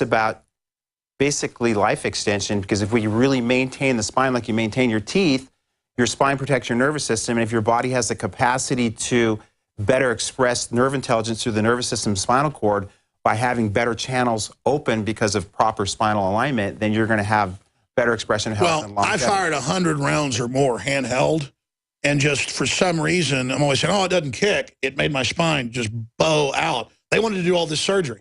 about basically life extension, because if we really maintain the spine like you maintain your teeth, your spine protects your nervous system, and if your body has the capacity to better express nerve intelligence through the nervous system spinal cord by having better channels open because of proper spinal alignment, then you're going to have better expression of health and longevity. I fired 100 rounds or more handheld, and just for some reason, I'm always saying, oh, it doesn't kick. It made my spine just bow out. They wanted to do all this surgery.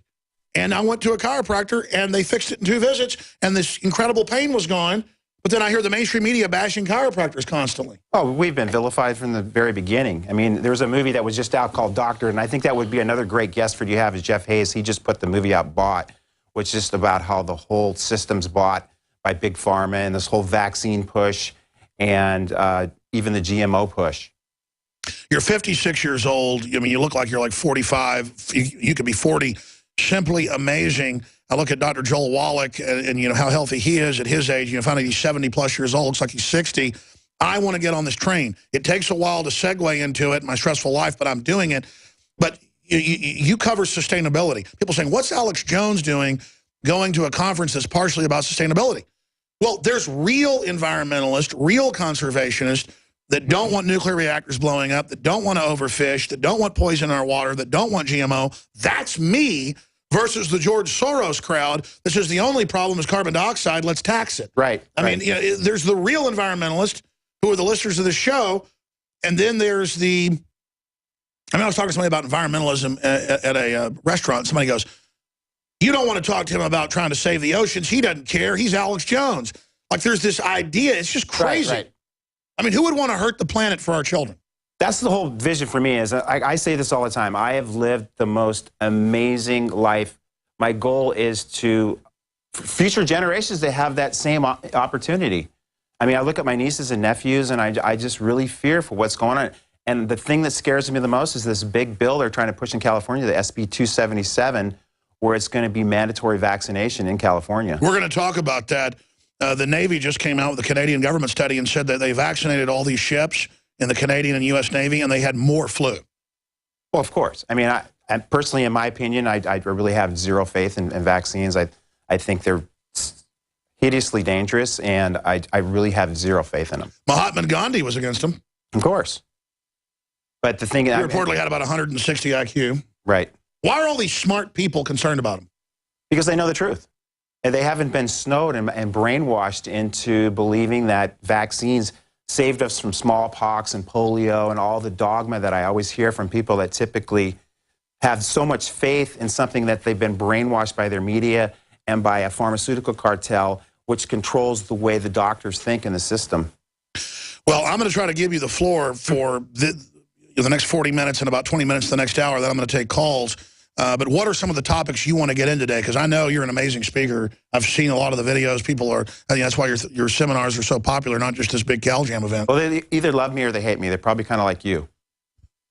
And I went to a chiropractor, and they fixed it in 2 visits, and this incredible pain was gone. But then I hear the mainstream media bashing chiropractors constantly. Oh, we've been vilified from the very beginning. I mean, there was a movie that was just out called Doctor, and I think that would be another great guest for you to have is Jeff Hayes. He just put the movie out, Bought, which is just about how the whole system's bought by Big Pharma and this whole vaccine push and even the GMO push. You're 56 years old. I mean, you look like you're like 45. You could be 40. Simply amazing. I look at Dr. Joel Wallach and you know how healthy he is at his age. You know, finally he's 70+ years old. Looks like he's 60. I want to get on this train. It takes a while to segue into it, my stressful life, but I'm doing it. But you cover sustainability. People saying, what's Alex Jones doing going to a conference that's partially about sustainability? Well, there's real environmentalists, real conservationists that don't want nuclear reactors blowing up, that don't want to overfish, that don't want poison in our water, that don't want GMO. That's me versus the George Soros crowd that says the only problem is carbon dioxide, let's tax it. Right. I mean, you know, there's the real environmentalists who are the listeners of the show, and then there's the, I was talking to somebody about environmentalism at a restaurant. Somebody goes, you don't want to talk to him about trying to save the oceans. He doesn't care. He's Alex Jones. Like, there's this idea. It's just crazy. Right. I mean, who would want to hurt the planet for our children? That's the whole vision for me. Is I say this all the time. I have lived the most amazing life. My goal is to future generations to have that same opportunity. I mean, I look at my nieces and nephews, and I just really fear for what's going on. And the thing that scares me the most is this big bill they're trying to push in California, the SB 277, where it's going to be mandatory vaccination in California. We're going to talk about that. The Navy just came out with a Canadian government study and said that they vaccinated all these ships in the Canadian and U.S. Navy, and they had more flu. Well, of course. I mean, I personally, in my opinion, I really have zero faith in vaccines. I think they're hideously dangerous, and I really have zero faith in them. Mahatma Gandhi was against them. Of course. But the thing... He reportedly had about 160 IQ. Right. Why are all these smart people concerned about him? Because they know the truth. And they haven't been snowed and brainwashed into believing that vaccines saved us from smallpox and polio and all the dogma that I always hear from people that typically have so much faith in something that they've been brainwashed by their media and by a pharmaceutical cartel, which controls the way the doctors think in the system. Well, I'm going to try to give you the floor for the next 40 minutes and about 20 minutes the next hour. Then I'm going to take calls. But what are some of the topics you want to get in today? Because I know you're an amazing speaker. I've seen a lot of the videos. People are, I think that's why your seminars are so popular, not just this big Cal Jam event. Well, they either love me or they hate me. They're probably kind of like you,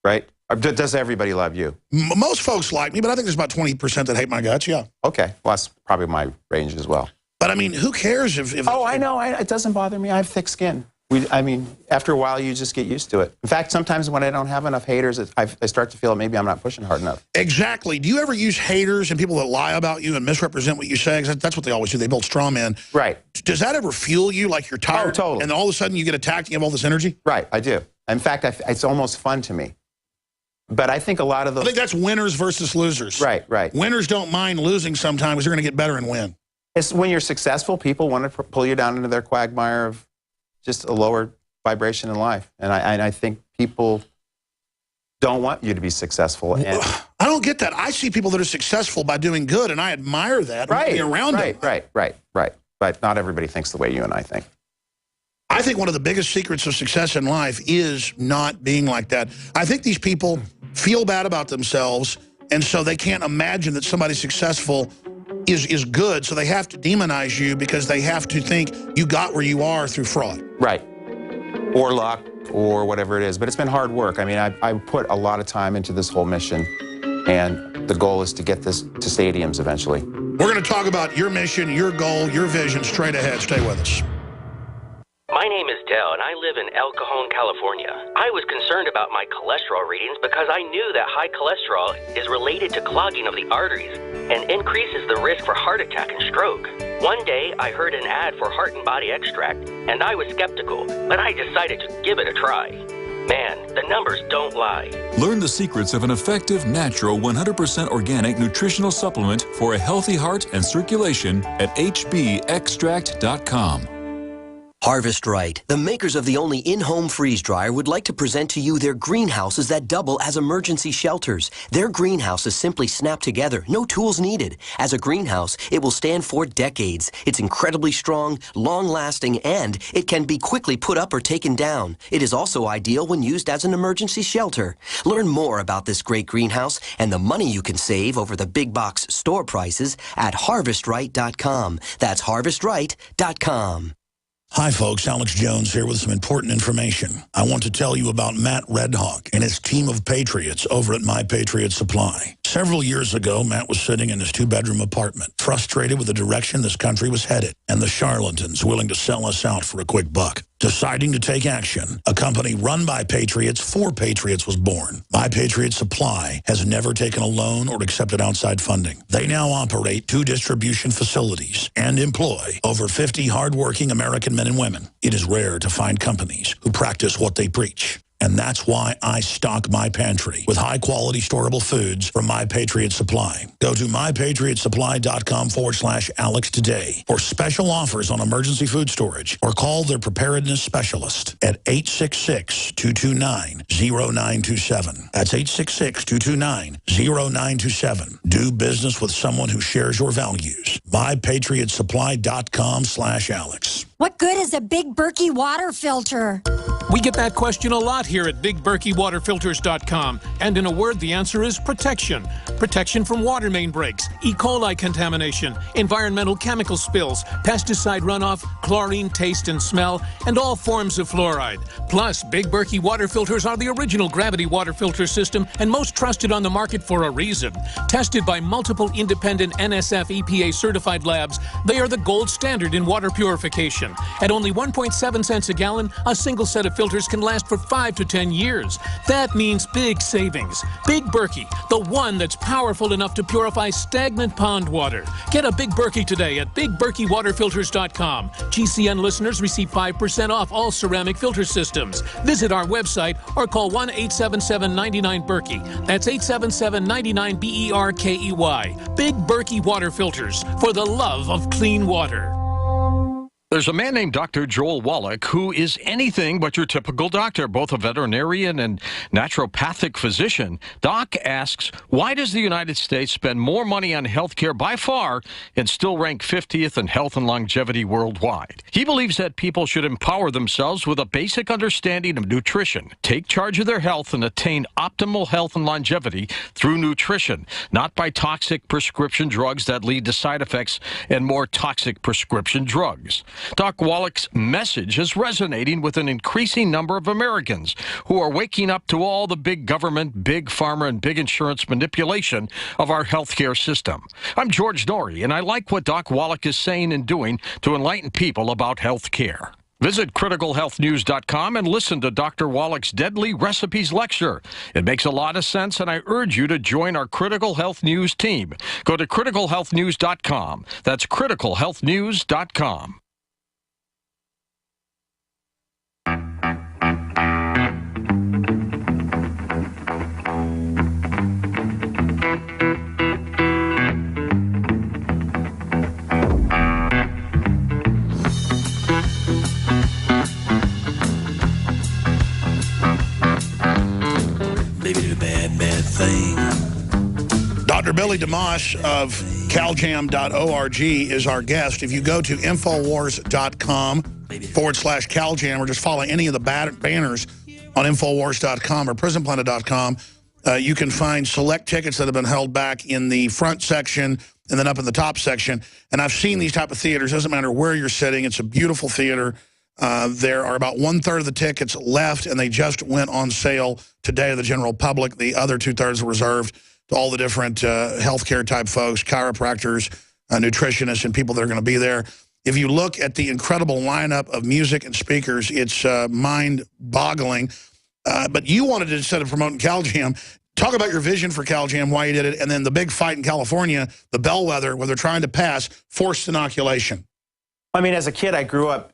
right? Or does everybody love you? Most folks like me, but I think there's about 20% that hate my guts, yeah. Okay, well, that's probably my range as well. But, I mean, who cares if oh, I know. It doesn't bother me. I have thick skin. I mean, after a while, you just get used to it. In fact, sometimes when I don't have enough haters, I start to feel maybe I'm not pushing hard enough. Exactly. Do you ever use haters and people that lie about you and misrepresent what you say? Because that's what they always do. They build straw men. Right. Does that ever fuel you like you're tired? Oh, totally. And then all of a sudden you get attacked and you have all this energy? Right, I do. In fact, it's almost fun to me. But I think a lot of those... I think that's winners versus losers. Right. Winners don't mind losing sometimes because they're going to get better and win. It's when you're successful, people want to pull you down into their quagmire of just a lower vibration in life. And I think people don't want you to be successful. And I don't get that. I see people that are successful by doing good, and I admire that. Right, around them. Right. But not everybody thinks the way you and I think. I think one of the biggest secrets of success in life is not being like that. I think these people feel bad about themselves, and so they can't imagine that somebody successful is good, so they have to demonize you because they have to think you got where you are through fraud. Right. Or luck, or whatever it is. But it's been hard work. I mean, I put a lot of time into this whole mission, and the goal is to get this to stadiums eventually. We're going to talk about your mission, your goal, your vision straight ahead. Stay with us. My name is Dell, and I live in El Cajon, California. I was concerned about my cholesterol readings because I knew that high cholesterol is related to clogging of the arteries and increases the risk for heart attack and stroke. One day, I heard an ad for Heart and Body Extract, and I was skeptical, but I decided to give it a try. Man, the numbers don't lie. Learn the secrets of an effective, natural, 100% organic nutritional supplement for a healthy heart and circulation at hbextract.com. Harvest Right, the makers of the only in-home freeze dryer, would like to present to you their greenhouses that double as emergency shelters. Their greenhouses simply snap together, no tools needed. As a greenhouse, it will stand for decades. It's incredibly strong, long-lasting, and it can be quickly put up or taken down. It is also ideal when used as an emergency shelter. Learn more about this great greenhouse and the money you can save over the big box store prices at harvestright.com. That's harvestright.com. Hi, folks. Alex Jones here with some important information. I want to tell you about Matt Redhawk and his team of patriots over at My Patriot Supply. Several years ago, Matt was sitting in his two-bedroom apartment, frustrated with the direction this country was headed and the charlatans willing to sell us out for a quick buck. Deciding to take action, a company run by patriots for patriots was born. My Patriot Supply has never taken a loan or accepted outside funding. They now operate 2 distribution facilities and employ over 50 hardworking American men and women. It is rare to find companies who practice what they preach. And that's why I stock my pantry with high-quality storable foods from My Patriot Supply. Go to mypatriotsupply.com/Alex today for special offers on emergency food storage, or call their preparedness specialist at 866-229-0927. That's 866-229-0927. Do business with someone who shares your values. mypatriotsupply.com/Alex. What good is a Big Berkey water filter? We get that question a lot here at BigBerkeyWaterFilters.com. And in a word, the answer is protection. Protection from water main breaks, E. coli contamination, environmental chemical spills, pesticide runoff, chlorine taste and smell, and all forms of fluoride. Plus, Big Berkey water filters are the original gravity water filter system and most trusted on the market for a reason. Tested by multiple independent NSF EPA certified labs, they are the gold standard in water purification. At only 1.7 cents a gallon, a single set of filters can last for 5 to 10 years. That means big savings. Big Berkey, the one that's powerful enough to purify stagnant pond water. Get a Big Berkey today at BigBerkeyWaterFilters.com. GCN listeners receive 5% off all ceramic filter systems. Visit our website or call 1-877-99-BERKEY. That's 877-99-BERKEY. Big Berkey Water Filters, for the love of clean water. There's a man named Dr. Joel Wallach who is anything but your typical doctor, both a veterinarian and naturopathic physician. Doc asks, why does the United States spend more money on health care by far and still rank 50th in health and longevity worldwide? He believes that people should empower themselves with a basic understanding of nutrition, take charge of their health, and attain optimal health and longevity through nutrition, not by toxic prescription drugs that lead to side effects and more toxic prescription drugs. Doc Wallach's message is resonating with an increasing number of Americans who are waking up to all the big government, big pharma, and big insurance manipulation of our healthcare system. I'm George Norrie, and I like what Doc Wallach is saying and doing to enlighten people about health care. Visit criticalhealthnews.com and listen to Dr. Wallach's Deadly Recipes lecture. It makes a lot of sense, and I urge you to join our Critical Health News team. Go to criticalhealthnews.com. That's criticalhealthnews.com. Dr. Billy DeMoss of caljam.org is our guest. If you go to infowars.com/caljam or just follow any of the banners on infowars.com or prisonplanet.com, you can find select tickets that have been held back in the front section and then up in the top section. And I've seen these type of theaters. Doesn't matter where you're sitting. It's a beautiful theater. There are about 1/3 of the tickets left, and they just went on sale today to the general public. The other 2/3 are reserved to all the different healthcare type folks, chiropractors, nutritionists, and people that are going to be there. If you look at the incredible lineup of music and speakers, it's mind-boggling. But you wanted to, instead of promoting CalJam, talk about your vision for CalJam, why you did it, and then the big fight in California, the bellwether, where they're trying to pass forced inoculation. I mean, as a kid, I grew up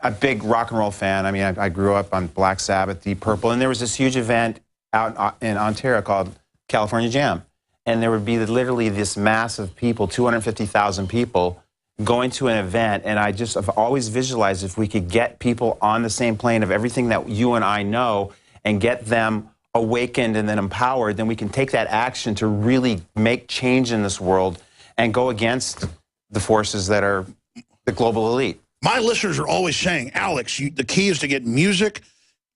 a big rock and roll fan. I mean, I grew up on Black Sabbath, Deep Purple, and there was this huge event out in Ontario called California Jam. And there would be literally this mass of people, 250,000 people, going to an event. And I've always visualized if we could get people on the same plane of everything that you and I know and get them awakened and then empowered, then we can take that action to really make change in this world and go against the forces that are the global elite. My listeners are always saying, Alex, the key is to get music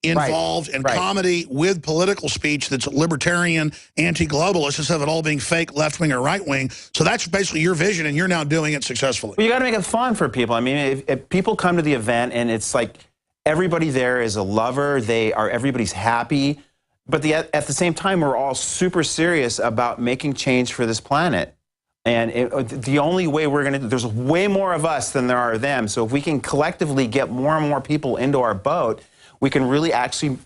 involved and comedy with political speech that's libertarian, anti-globalist, instead of it all being fake left-wing or right-wing. So that's basically your vision, and you're now doing it successfully. Well, you got to make it fun for people. I mean, if people come to the event and it's like everybody there is a lover, everybody's happy, but at the same time, we're all super serious about making change for this planet. And the only way there's way more of us than there are them. So if we can collectively get more and more people into our boat, we can really actually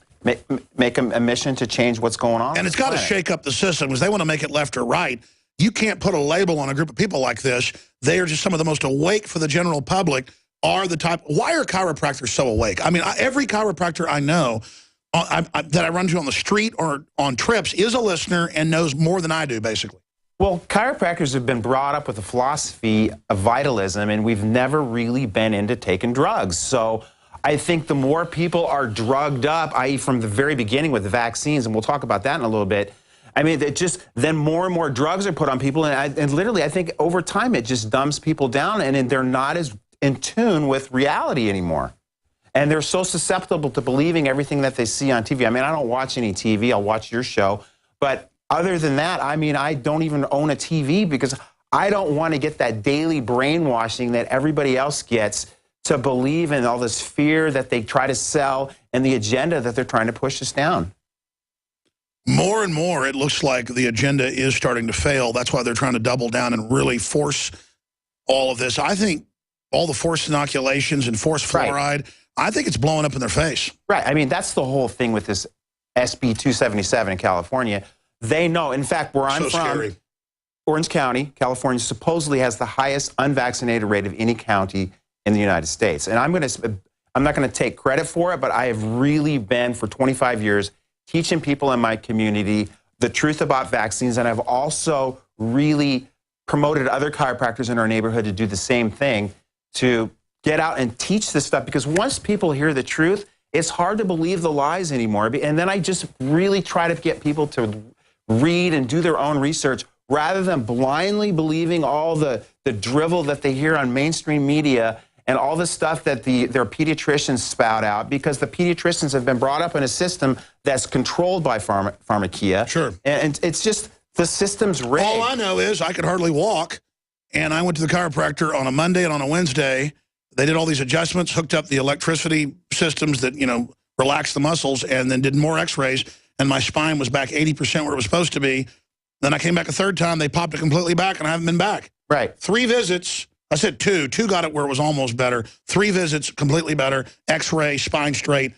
make a mission to change what's going on. And it's got to shake up the system because they want to make it left or right. You can't put a label on a group of people like this. They are just some of the most awake for the general public. Why are chiropractors so awake? I mean, every chiropractor I know that I run to on the street or on trips is a listener and knows more than I do, basically. Well, chiropractors have been brought up with a philosophy of vitalism, and we've never really been into taking drugs. So I think the more people are drugged up, i.e. from the very beginning with the vaccines, and we'll talk about that in a little bit, I mean, then more and more drugs are put on people, and literally I think over time it just dumbs people down, and they're not as in tune with reality anymore. And they're so susceptible to believing everything that they see on TV. I mean, I don't watch any TV, I'll watch your show, but other than that, I mean, I don't even own a TV because I don't want to get that daily brainwashing that everybody else gets to believe in all this fear that they try to sell and the agenda that they're trying to push us down. More and more, it looks like the agenda is starting to fail. That's why they're trying to double down and really force all of this. I think all the forced inoculations and forced fluoride, I think it's blowing up in their face. Right. I mean, that's the whole thing with this SB 277 in California. They know, in fact, where I'm from, Orange County, California, supposedly has the highest unvaccinated rate of any county in the United States. And I'm not going to take credit for it, but I have really been, for 25 years, teaching people in my community the truth about vaccines. And I've also really promoted other chiropractors in our neighborhood to do the same thing, to get out and teach this stuff. Because once people hear the truth, it's hard to believe the lies anymore. And then I just really try to get people to read and do their own research rather than blindly believing all the drivel that they hear on mainstream media and all the stuff that their pediatricians spout out, because the pediatricians have been brought up in a system that's controlled by pharmacia. Sure. And it's just, the system's rigged. All I know is I could hardly walk, and I went to the chiropractor on a Monday and on a Wednesday. They did all these adjustments, hooked up the electricity systems that, relax the muscles, and then did more x-rays, and my spine was back 80% where it was supposed to be. Then I came back a third time. They popped it completely back, and I haven't been back. Right. 3 visits. I said 2. 2 got it where it was almost better. 3 visits, completely better. X-ray, spine straight.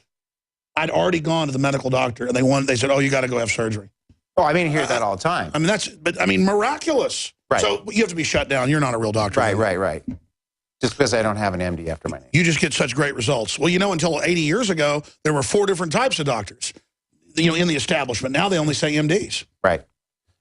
I'd already gone to the medical doctor, and they said, oh, you got to go have surgery. Oh, I mean, I hear that all the time. I mean, miraculous. Right. So you have to be shut down. You're not a real doctor. Right. Just because I don't have an MD after my name. You just get such great results. Well, until 80 years ago, there were 4 different types of doctors, in the establishment. Now they only say MDs. Right.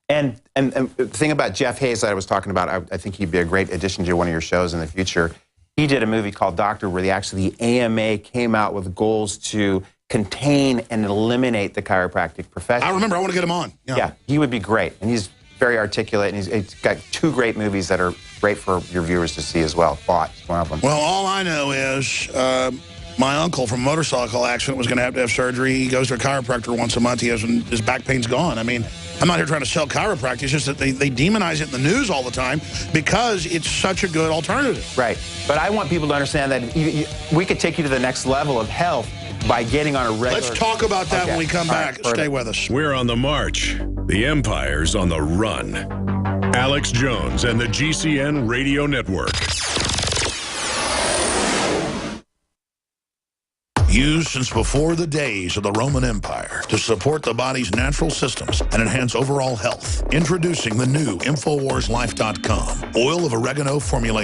And the thing about Jeff Hayes that I was talking about, I think he'd be a great addition to one of your shows in the future. He did a movie called Doctor where the AMA came out with goals to contain and eliminate the chiropractic profession. I remember. I want to get him on. Yeah, he would be great. And he's very articulate, and he's got 2 great movies that are great for your viewers to see as well. One of them. Well, all I know is my uncle from a motorcycle accident was going to have surgery. He goes to a chiropractor once a month. His back pain's gone. I mean, I'm not here trying to sell chiropractic. It's just that they demonize it in the news all the time because it's such a good alternative. Right. But I want people to understand that we could take you to the next level of health by getting on a regular... Let's talk about that when we come back. Stay with us. We're on the march. The Empire's on the run. Alex Jones and the GCN Radio Network. Used since before the days of the Roman Empire to support the body's natural systems and enhance overall health. Introducing the new InfoWarsLife.com oil of oregano formulation.